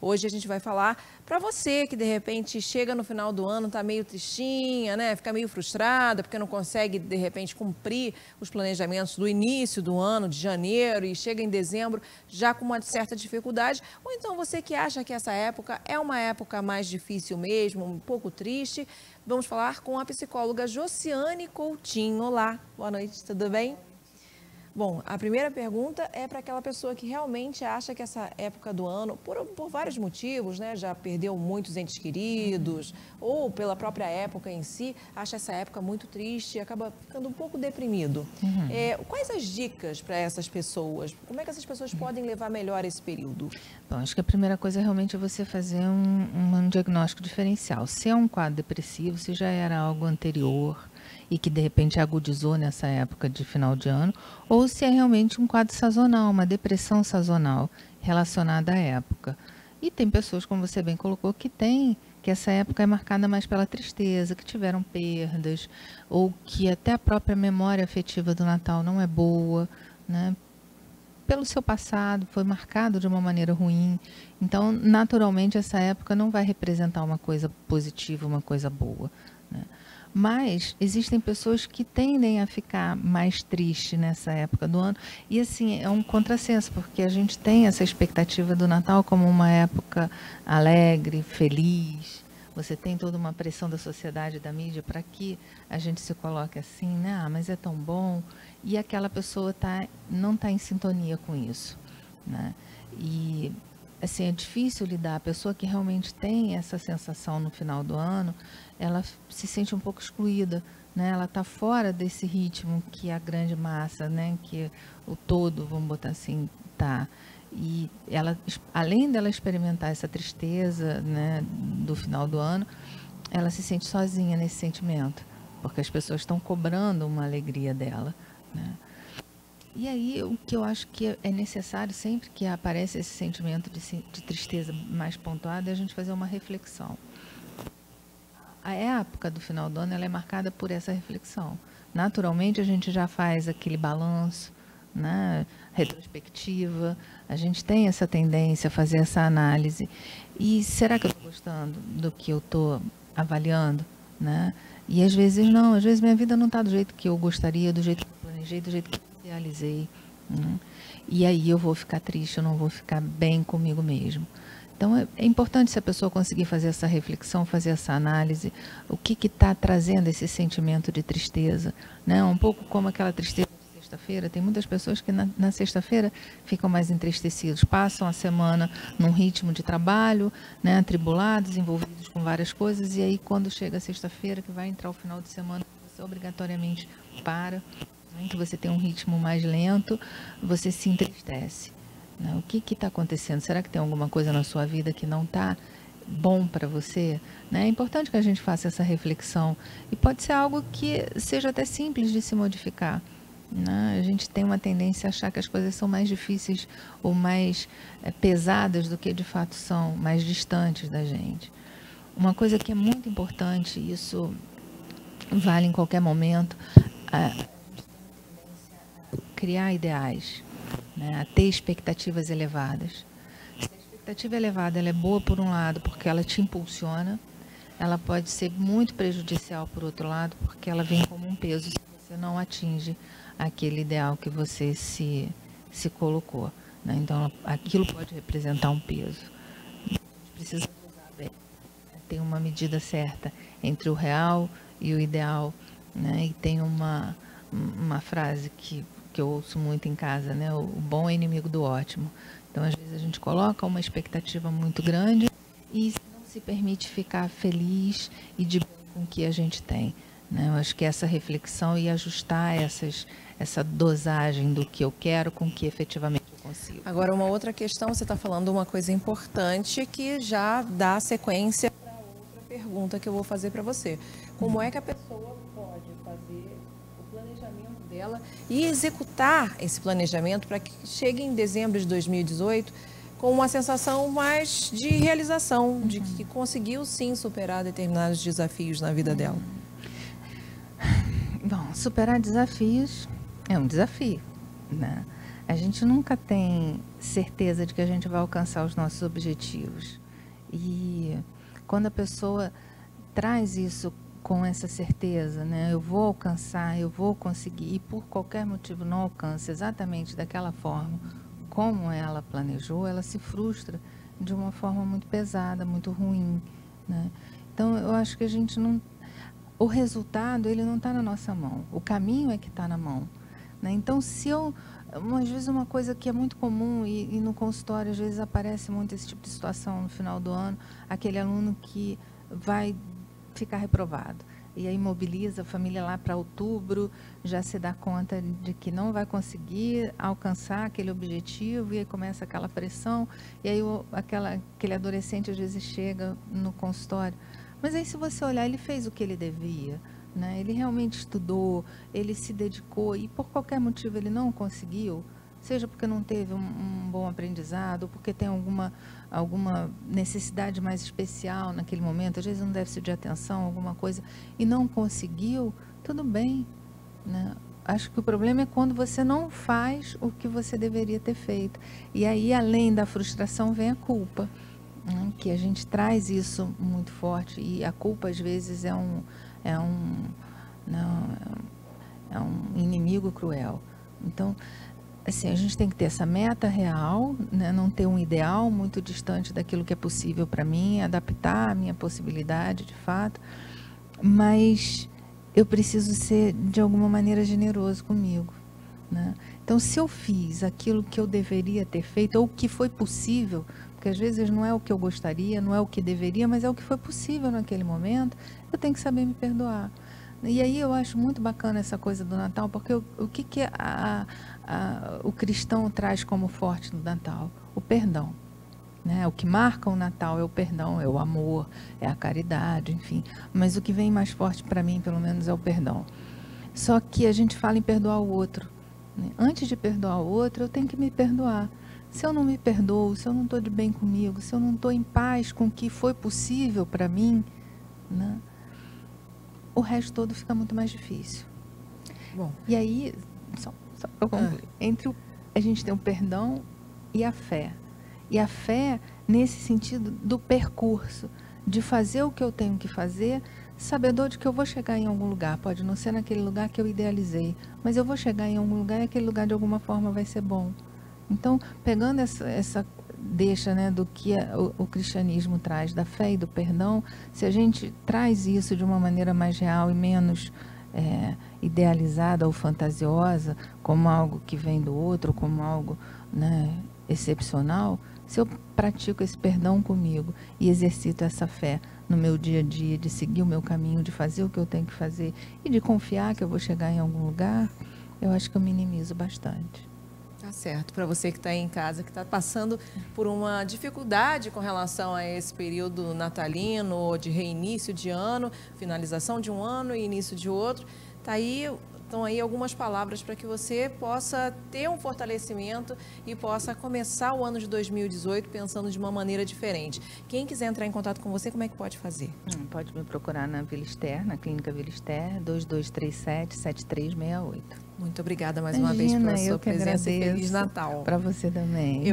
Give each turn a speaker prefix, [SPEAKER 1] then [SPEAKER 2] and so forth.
[SPEAKER 1] Hoje a gente vai falar para você que de repente chega no final do ano, está meio tristinha, né? Fica meio frustrada porque não consegue de repente cumprir os planejamentos do início do ano, de janeiro, e chega em dezembro já com uma certa dificuldade. Ou então você que acha que essa época é uma época mais difícil mesmo, um pouco triste. Vamos falar com a psicóloga Josiane Coutinho. Olá, boa noite, tudo bem? Bom, a primeira pergunta é para aquela pessoa que realmente acha que essa época do ano, por vários motivos, né, já perdeu muitos entes queridos, ou pela própria época em si, acha essa época muito triste e acaba ficando um pouco deprimido. Quais as dicas para essas pessoas? Como é que essas pessoas podem levar melhor esse período?
[SPEAKER 2] Bom, acho que a primeira coisa é realmente você fazer um diagnóstico diferencial. Se é um quadro depressivo, se já era algo anterior e que de repente agudizou nessa época de final de ano, ou se é realmente um quadro sazonal, uma depressão sazonal relacionada à época. E tem pessoas, como você bem colocou, que essa época é marcada mais pela tristeza, que tiveram perdas, ou que até a própria memória afetiva do Natal não é boa, né? Pelo seu passado, foi marcado de uma maneira ruim. Então, naturalmente, essa época não vai representar uma coisa positiva, uma coisa boa, né? Mas existem pessoas que tendem a ficar mais tristes nessa época do ano. E, assim, é um contrassenso, porque a gente tem essa expectativa do Natal como uma época alegre, feliz. Você tem toda uma pressão da sociedade, da mídia, para que a gente se coloque assim, né? Ah, mas é tão bom. E aquela pessoa não está em sintonia com isso, né? E, assim, é difícil lidar. A pessoa que realmente tem essa sensação no final do ano, ela se sente um pouco excluída, né? Ela está fora desse ritmo que a grande massa, né? Que o todo, vamos botar assim, está. E ela, além dela experimentar essa tristeza, né, do final do ano, ela se sente sozinha nesse sentimento, porque as pessoas estão cobrando uma alegria dela, né? E aí, o que eu acho que é necessário, sempre que aparece esse sentimento de tristeza mais pontuado, é a gente fazer uma reflexão. A época do final do ano ela é marcada por essa reflexão. Naturalmente, a gente já faz aquele balanço, né, retrospectiva, a gente tem essa tendência a fazer essa análise. E será que eu estou gostando do que eu estou avaliando, né? E às vezes não, às vezes minha vida não está do jeito que eu gostaria, do jeito que eu planejei, do jeito que eu idealizei, né? E aí eu vou ficar triste, eu não vou ficar bem comigo mesmo. Então, é importante se a pessoa conseguir fazer essa reflexão, fazer essa análise, o que está trazendo esse sentimento de tristeza, né? Um pouco como aquela tristeza de sexta-feira. Tem muitas pessoas que na sexta-feira ficam mais entristecidos, passam a semana num ritmo de trabalho, né, atribulados, envolvidos com várias coisas, e aí quando chega a sexta-feira, que vai entrar o final de semana, você obrigatoriamente para, né, que você tem um ritmo mais lento, você se entristece. O que está acontecendo? Será que tem alguma coisa na sua vida que não está bom para você? É importante que a gente faça essa reflexão. E pode ser algo que seja até simples de se modificar, né? A gente tem uma tendência a achar que as coisas são mais difíceis ou mais pesadas do que de fato são, mais distantes da gente. Uma coisa que é muito importante, isso vale em qualquer momento, criar ideais, né, a ter expectativas elevadas. Se a expectativa elevada ela é boa por um lado, porque ela te impulsiona, ela pode ser muito prejudicial por outro lado, porque ela vem como um peso se você não atinge aquele ideal que você se colocou, né? Então, aquilo pode representar um peso. A gente precisa usar bem, tem uma medida certa entre o real e o ideal, né? E tem uma frase que eu ouço muito em casa, né? O bom é inimigo do ótimo. Então, às vezes, a gente coloca uma expectativa muito grande e não se permite ficar feliz e de bem com o que a gente tem, né? Eu acho que essa reflexão e ajustar essa dosagem do que eu quero com o que efetivamente eu consigo.
[SPEAKER 1] Agora, uma outra questão, você está falando uma coisa importante que já dá sequência para outra pergunta que eu vou fazer para você. Como é que a pessoa pode fazer o planejamento dela e executar esse planejamento para que chegue em dezembro de 2018 com uma sensação mais de realização, de que conseguiu sim superar determinados desafios na vida dela?
[SPEAKER 2] Bom, superar desafios é um desafio, né? A gente nunca tem certeza de que a gente vai alcançar os nossos objetivos. E quando a pessoa traz isso com essa certeza, né? Eu vou alcançar, eu vou conseguir, e por qualquer motivo não alcança exatamente daquela forma como ela planejou, ela se frustra de uma forma muito pesada, muito ruim, né? Então, eu acho que a gente não... O resultado, ele não está na nossa mão. O caminho é que está na mão, né? Então, se eu... Às vezes, uma coisa que é muito comum e no consultório, às vezes, aparece muito esse tipo de situação no final do ano, aquele aluno que vai ficar reprovado. E aí mobiliza a família lá para outubro, já se dá conta de que não vai conseguir alcançar aquele objetivo, e aí começa aquela pressão, e aí aquele adolescente às vezes chega no consultório. Mas aí, se você olhar, ele fez o que ele devia, né? Ele realmente estudou, ele se dedicou, e por qualquer motivo ele não conseguiu, seja porque não teve um bom aprendizado, ou porque tem alguma necessidade mais especial naquele momento, às vezes um déficit de atenção, alguma coisa, e não conseguiu, tudo bem, né? Acho que o problema é quando você não faz o que você deveria ter feito. E aí, além da frustração, vem a culpa, né? Que a gente traz isso muito forte, e a culpa, às vezes, é um inimigo cruel. Então, assim, a gente tem que ter essa meta real, né? Não ter um ideal muito distante daquilo que é possível para mim, adaptar a minha possibilidade, de fato, mas eu preciso ser, de alguma maneira, generoso comigo, né? Então, se eu fiz aquilo que eu deveria ter feito, ou o que foi possível, porque às vezes não é o que eu gostaria, não é o que deveria, mas é o que foi possível naquele momento, eu tenho que saber me perdoar. E aí eu acho muito bacana essa coisa do Natal, porque o que o cristão traz como forte no Natal? O perdão, né? O que marca o Natal é o perdão, é o amor, é a caridade, enfim. Mas o que vem mais forte para mim, pelo menos, é o perdão. Só que a gente fala em perdoar o outro, né? Antes de perdoar o outro, eu tenho que me perdoar. Se eu não me perdoo, se eu não estou de bem comigo, se eu não estou em paz com o que foi possível para mim, né? O resto todo fica muito mais difícil.
[SPEAKER 1] Bom.
[SPEAKER 2] E aí, só para eu concluir, a gente tem o perdão e a fé. E a fé, nesse sentido do percurso, de fazer o que eu tenho que fazer, sabedor de que eu vou chegar em algum lugar. Pode não ser naquele lugar que eu idealizei, mas eu vou chegar em algum lugar, e aquele lugar de alguma forma vai ser bom. Então, pegando essa deixa, né, do que o cristianismo traz, da fé e do perdão, se a gente traz isso de uma maneira mais real e menos idealizada ou fantasiosa, como algo que vem do outro, como algo, né, excepcional, se eu pratico esse perdão comigo e exercito essa fé no meu dia a dia, de seguir o meu caminho, de fazer o que eu tenho que fazer e de confiar que eu vou chegar em algum lugar, eu acho que eu minimizo bastante.
[SPEAKER 1] Tá certo. Para você que está aí em casa, que está passando por uma dificuldade com relação a esse período natalino, de reinício de ano, finalização de um ano e início de outro, estão aí algumas palavras para que você possa ter um fortalecimento e possa começar o ano de 2018 pensando de uma maneira diferente. Quem quiser entrar em contato com você, como é que pode fazer?
[SPEAKER 2] Pode me procurar na Vila Ester, na Clínica Vila Ester, 2237-7368.
[SPEAKER 1] Muito obrigada mais uma vez pela sua presença e Feliz Natal.
[SPEAKER 2] Para você também.